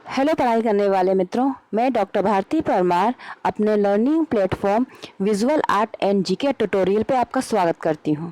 Hello पढ़ाई करने वाले मित्रों, मैं डॉक्टर भारती परमार अपने learning platform visual art and GK tutorial पे आपका स्वागत करती हूँ।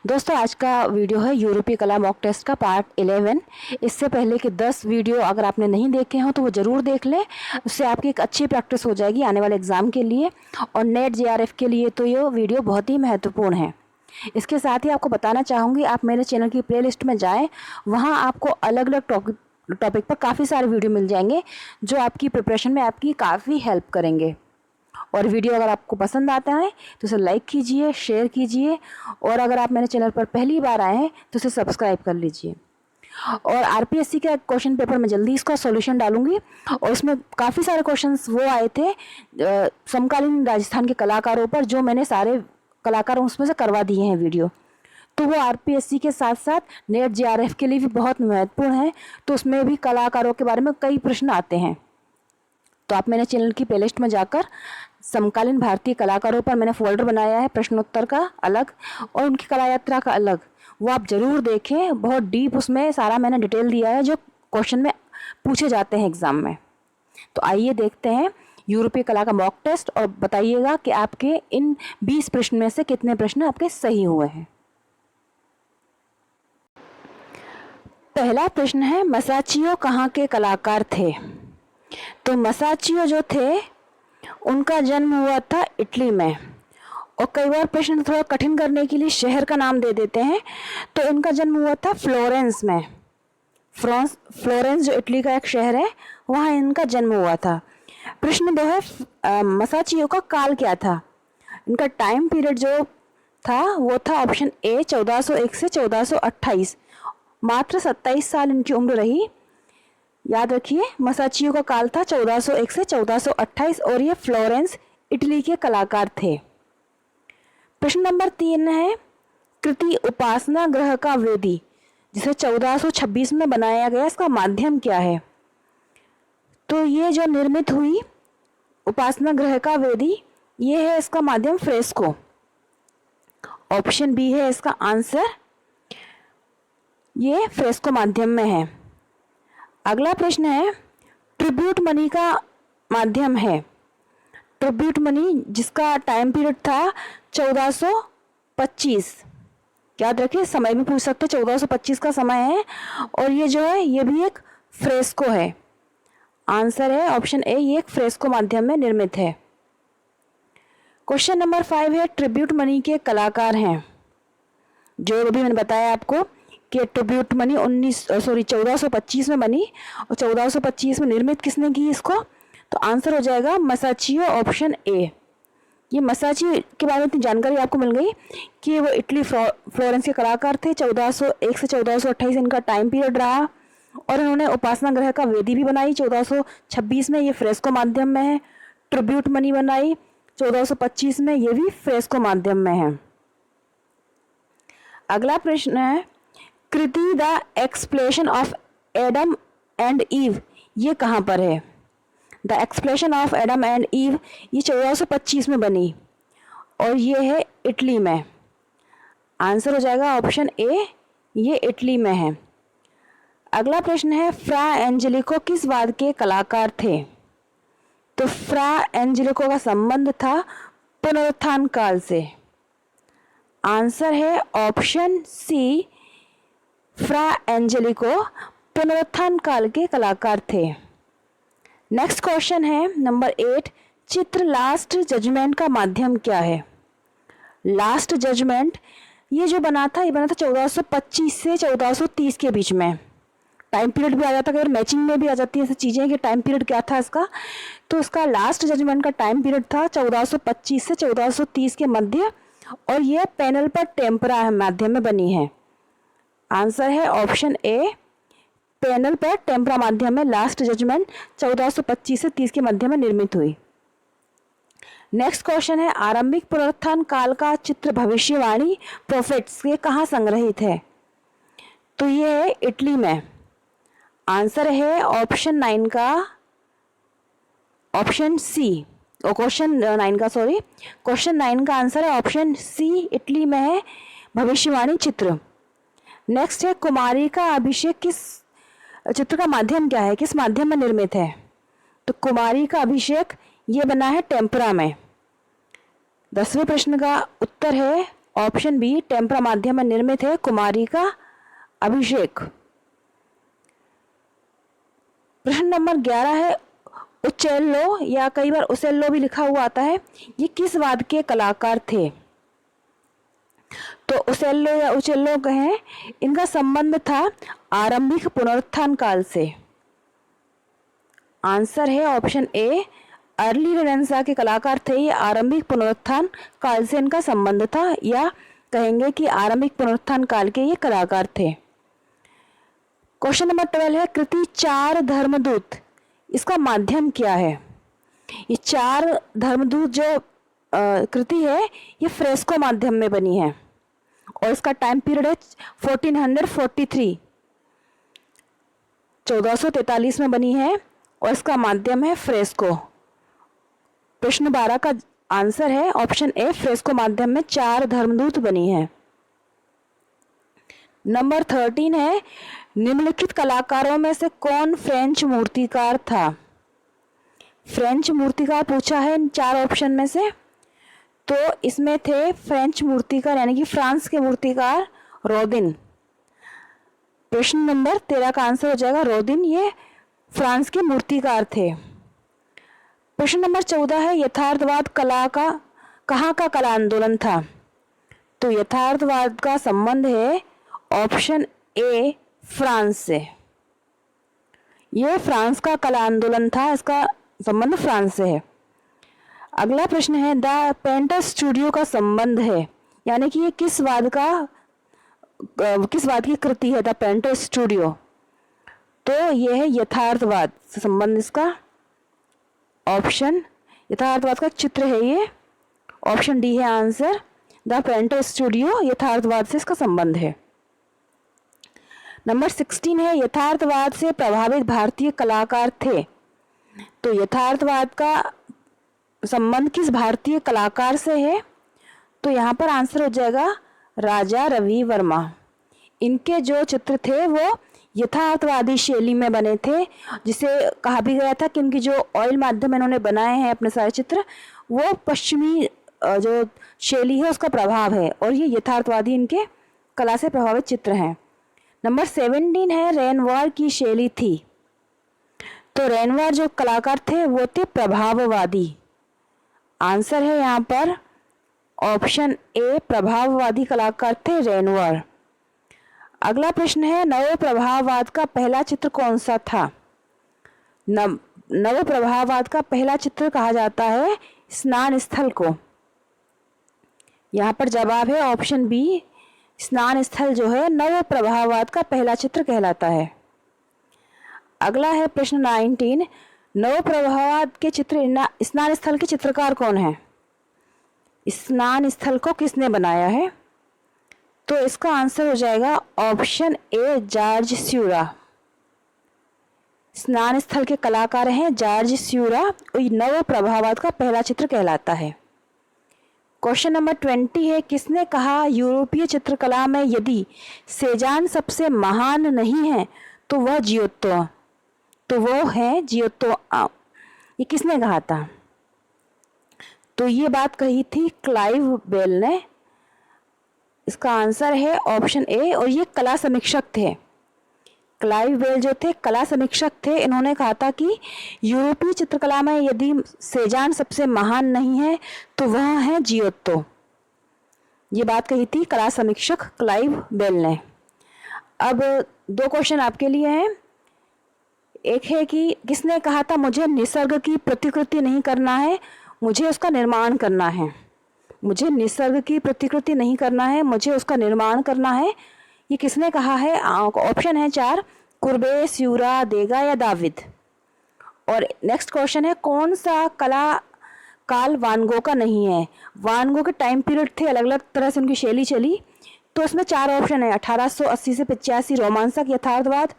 दोस्तों, आज का वीडियो है यूरोपीय कला मॉक टेस्ट का पार्ट 11। इससे पहले के 10 वीडियो अगर आपने नहीं देखे हों तो वो ज़रूर देख लें। उससे आपकी एक अच्छी प्रैक्टिस हो जाएगी आने वाले एग्ज़ाम के लिए और नेट JRF के लिए तो ये वीडियो बहुत ही महत्वपूर्ण है। इसके साथ ही आपको बताना चाहूँगी, आप मेरे चैनल की प्लेलिस्ट में जाएँ, वहाँ आपको अलग अलग टॉपिक पर काफ़ी सारे वीडियो मिल जाएंगे जो आपकी प्रिपरेशन में आपकी काफ़ी हेल्प करेंगे। और वीडियो अगर आपको पसंद आता है तो उसे लाइक कीजिए, शेयर कीजिए और अगर आप मेरे चैनल पर पहली बार आए हैं तो उसे सब्सक्राइब कर लीजिए। और RPSC का क्वेश्चन पेपर में जल्दी इसका सॉल्यूशन डालूंगी और उसमें काफ़ी सारे क्वेश्चंस वो आए थे समकालीन राजस्थान के कलाकारों पर, जो मैंने सारे कलाकारों उसमें से करवा दिए हैं वीडियो। तो वो RPSC के साथ साथ नेट JRF के लिए भी बहुत महत्वपूर्ण है। तो उसमें भी कलाकारों के बारे में कई प्रश्न आते हैं। तो आप मेरे चैनल की प्लेलिस्ट में जाकर समकालीन भारतीय कलाकारों पर मैंने फोल्डर बनाया है, प्रश्नोत्तर का अलग और उनकी कला यात्रा का अलग, वो आप ज़रूर देखें। बहुत डीप उसमें सारा मैंने डिटेल दिया है जो क्वेश्चन में पूछे जाते हैं एग्ज़ाम में। तो आइए देखते हैं यूरोपीय कला का मॉक टेस्ट और बताइएगा कि आपके इन 20 प्रश्न में से कितने प्रश्न आपके सही हुए हैं। पहला प्रश्न है, मसाचियो कहाँ के कलाकार थे? तो मसाचियो जो थे उनका जन्म हुआ था इटली में। और कई बार प्रश्न थोड़ा कठिन करने के लिए शहर का नाम दे देते हैं, तो इनका जन्म हुआ था फ्लोरेंस में। फ्लोरेंस जो इटली का एक शहर है, वहाँ इनका जन्म हुआ था। प्रश्न 2 है, मसाचियो का काल क्या था? इनका टाइम पीरियड जो था वो था ऑप्शन ए 1401 से 1428। मात्र 27 साल इनकी उम्र रही। याद रखिए, मसाचियो का काल था 1401 से 1428 और ये फ्लोरेंस इटली के कलाकार थे। प्रश्न नंबर 3 है, कृति उपासना ग्रह का वेदी जिसे 1426 में बनाया गया, इसका माध्यम क्या है? तो ये जो निर्मित हुई उपासना ग्रह का वेदी, ये है इसका माध्यम फ्रेस्को। ऑप्शन बी है इसका आंसर, ये फ्रेस्को माध्यम में है। अगला प्रश्न है, ट्रिब्यूट मनी का माध्यम है। ट्रिब्यूट मनी जिसका टाइम पीरियड था 1425। याद रखिए, समय भी पूछ सकते, 1425 का समय है और ये जो है ये भी एक फ्रेस्को है। आंसर है ऑप्शन ए, ये एक फ्रेस्को माध्यम में निर्मित है। क्वेश्चन नंबर 5 है, ट्रिब्यूट मनी के कलाकार हैं। जो अभी मैंने बताया आपको कि ट्रिब्यूट मनी 1425 में बनी और 1425 में निर्मित किसने की इसको? तो आंसर हो जाएगा मसाचियो, ऑप्शन ए। ये मसाची के बारे में इतनी जानकारी आपको मिल गई कि वो इटली फ्लोरेंस के कलाकार थे। 1401 से 1428 इनका टाइम पीरियड रहा और इन्होंने उपासना ग्रह का वेदी भी बनाई 1426 में, ये फ्रेस्को माध्यम में है। ट्रिब्यूट मनी बनाई 1425 में, ये भी फ्रेस्को माध्यम में है। अगला प्रश्न है, कृति the expulsion of Adam and Eve, ये कहाँ पर है? The expulsion of Adam and Eve ये 1425 में बनी और ये है इटली में। आंसर हो जाएगा ऑप्शन ए, ये इटली में है। अगला प्रश्न है, फ्रा एंजेलिको किस वाद के कलाकार थे? तो फ्रा एंजेलिको का संबंध था पुनरुत्थान काल से। आंसर है ऑप्शन सी, फ्रा एंजेलिको पुनरुत्थान काल के कलाकार थे। नेक्स्ट क्वेश्चन है नंबर 8, चित्र लास्ट जजमेंट का माध्यम क्या है? लास्ट जजमेंट ये जो बना था, ये बना था 1425 से 1430 के बीच में। टाइम पीरियड भी आ जाता है, अगर मैचिंग में भी आ जाती है ऐसी चीज़ें कि टाइम पीरियड क्या था इसका। तो इसका लास्ट जजमेंट का टाइम पीरियड था 1425 से 1430 के मध्य और ये पैनल पर टेम्परा माध्यम में बनी है। आंसर है ऑप्शन ए, पैनल पर टेम्परा माध्यम में लास्ट जजमेंट 1425 से 30 के मध्य में निर्मित हुई। नेक्स्ट क्वेश्चन है, आरंभिक पुनरुत्थान काल का चित्र भविष्यवाणी प्रोफेट्स के कहाँ संग्रहित है? तो ये है इटली में। आंसर है ऑप्शन 9 का, ऑप्शन सी। क्वेश्चन 9 का, सॉरी, क्वेश्चन 9 का आंसर है ऑप्शन सी, इटली में है भविष्यवाणी चित्र। नेक्स्ट है, कुमारी का अभिषेक किस चित्र का माध्यम क्या है, किस माध्यम में निर्मित है? तो कुमारी का अभिषेक ये बना है टेम्परा में। 10वें प्रश्न का उत्तर है ऑप्शन बी, टेम्परा माध्यम में निर्मित है कुमारी का अभिषेक। प्रश्न नंबर 11 है उचेल्लो, या कई बार उसेल्लो भी लिखा हुआ आता है, ये किस वाद्य के कलाकार थे? तो उसेल्लो या उचेल्लो कहें, इनका संबंध था आरंभिक पुनरुत्थान काल से। आंसर है ऑप्शन ए, अर्ली रेनेसां के कलाकार थे ये, आरंभिक पुनरुत्थान काल से इनका संबंध था, या कहेंगे कि आरंभिक पुनरुत्थान काल के ये कलाकार थे। क्वेश्चन नंबर 12 है कृति चार धर्मदूत, इसका माध्यम क्या है? ये चार धर्मदूत जो कृति है ये फ्रेस्को माध्यम में बनी है और इसका टाइम पीरियड है 1443, 1443 में बनी है और इसका माध्यम है फ्रेस्को। प्रश्न 12 का आंसर है ऑप्शन ए, फ्रेस्को माध्यम में चार धर्मदूत बनी है। नंबर 13 है निम्नलिखित कलाकारों में से कौन फ्रेंच मूर्तिकार था? फ्रेंच मूर्तिकार पूछा है इन चार ऑप्शन में से, तो इसमें थे फ्रेंच मूर्तिकार यानी कि फ्रांस के मूर्तिकार रोदिन। प्रश्न नंबर 13 का आंसर हो जाएगा रोदिन, ये फ्रांस के मूर्तिकार थे। प्रश्न नंबर 14 है यथार्थवाद कला का कहाँ का कला आंदोलन था? तो यथार्थवाद का संबंध है ऑप्शन ए, फ्रांस से। यह फ्रांस का कला आंदोलन था, इसका संबंध फ्रांस से है। अगला प्रश्न है द पेंटर स्टूडियो का संबंध है, यानी कि ये किस वाद की कृति है द पेंटर स्टूडियो? तो यह है यथार्थवाद से संबंध इसका। ऑप्शन यथार्थवाद का चित्र है ये, ऑप्शन डी है आंसर, द पेंटर स्टूडियो यथार्थवाद से इसका संबंध है। नंबर 16 है यथार्थवाद से प्रभावित भारतीय कलाकार थे। तो यथार्थवाद का संबंध किस भारतीय कलाकार से है? तो यहाँ पर आंसर हो जाएगा राजा रवि वर्मा। इनके जो चित्र थे वो यथार्थवादी शैली में बने थे, जिसे कहा भी गया था कि इनकी जो ऑयल माध्यम इन्होंने बनाए हैं अपने सारे चित्र, वो पश्चिमी जो शैली है उसका प्रभाव है और ये यथार्थवादी इनके कला से प्रभावित चित्र हैं। नंबर 17 है रेनवार की शैली थी। तो रेनवार जो कलाकार थे वो थे प्रभाववादी। आंसर है यहाँ पर ऑप्शन ए, प्रभाववादी कलाकार थे रेनवार। अगला प्रश्न है नव प्रभाववाद का पहला चित्र कौन सा था? नव प्रभाववाद का पहला चित्र कहा जाता है स्नान स्थल को। यहाँ पर जवाब है ऑप्शन बी, स्नान स्थल जो है नव प्रभाववाद का पहला चित्र कहलाता है। अगला है प्रश्न 19, नव प्रभाववाद के चित्र स्नान स्थल के चित्रकार कौन है? स्नान स्थल को किसने बनाया है? तो इसका आंसर हो जाएगा ऑप्शन ए, जॉर्ज स्यूरा। स्नान स्थल के कलाकार हैं जॉर्ज स्यूरा और नव प्रभाववाद का पहला चित्र कहलाता है। क्वेश्चन नंबर 20 है किसने कहा यूरोपीय चित्रकला में यदि सेजान सबसे महान नहीं है तो वह जियोत्तो, तो वो है जियोत्तो। ये किसने कहा था? तो ये बात कही थी क्लाइव बेल ने। इसका आंसर है ऑप्शन ए और ये कला समीक्षक थे। क्लाइव बेल जो थे कला समीक्षक थे, इन्होंने कहा था कि यूरोपीय चित्रकला में यदि सेजान सबसे महान नहीं है तो वह है जियोत्तो। ये बात कही थी कला समीक्षक क्लाइव बेल ने। अब दो क्वेश्चन आपके लिए हैं। एक है कि किसने कहा था मुझे निसर्ग की प्रतिकृति नहीं करना है, मुझे उसका निर्माण करना है। मुझे निसर्ग की प्रतिकृति नहीं करना है, मुझे उसका निर्माण करना है। ये किसने कहा है? ऑप्शन है 4, कुर्बे, स्यूरा, देगा या दाविद। और नेक्स्ट क्वेश्चन है कौन सा कला काल वान गो का नहीं है? वान गो के टाइम पीरियड थे, अलग अलग तरह से उनकी शैली चली, तो इसमें 4 ऑप्शन है 1880 से 85 रोमांसक यथार्थवाद,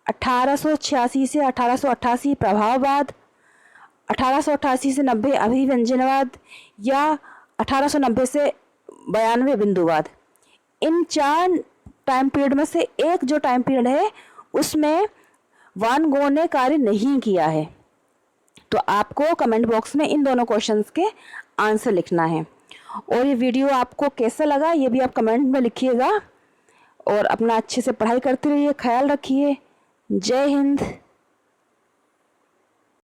1886 से 1888 प्रभाववाद, 1888 से 90 अभिव्यंजनवाद या 1890 से 92 बिंदुवाद। इन 4 टाइम पीरियड में से एक जो टाइम पीरियड है उसमें वान गो ने कार्य नहीं किया है। तो आपको कमेंट बॉक्स में इन दोनों क्वेश्चंस के आंसर लिखना है। और ये वीडियो आपको कैसा लगा ये भी आप कमेंट में लिखिएगा। और अपना अच्छे से पढ़ाई करते रहिए, ख्याल रखिए। जय हिंद।